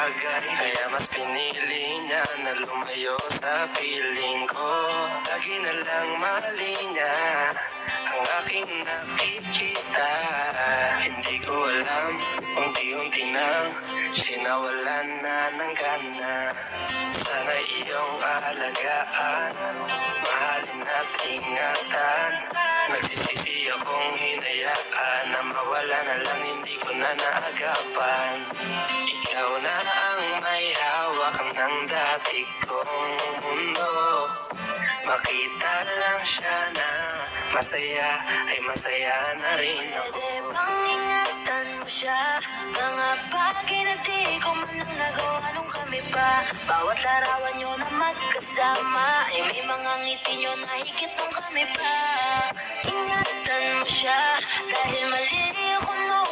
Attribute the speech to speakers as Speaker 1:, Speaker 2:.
Speaker 1: bagay, kaya mas pinili niya na lumayo sa piling ko. Lagi na lang mali niya ang aking nakikita. Hindi ko alam, unti-unti nang sinawalan na ng gana. Sana iyong alagaan, mahalin at ingatan. Nagsisisi akong hinayaan na mawala na lang, hindi ko na naagapan. Ikaw na ang may hawak ng dati kong mundo. Makita lang siya na masaya, ay masaya na rin ako.
Speaker 2: Pwede bang ingatan mo siya? Mga bagay na di ko man lang nagawa nung kami pa. Bawat larawan nyo na magkasama, ay may mga ngiti nyo na higit nung kami pa. Ingatan mo siya, dahil mali ako noon.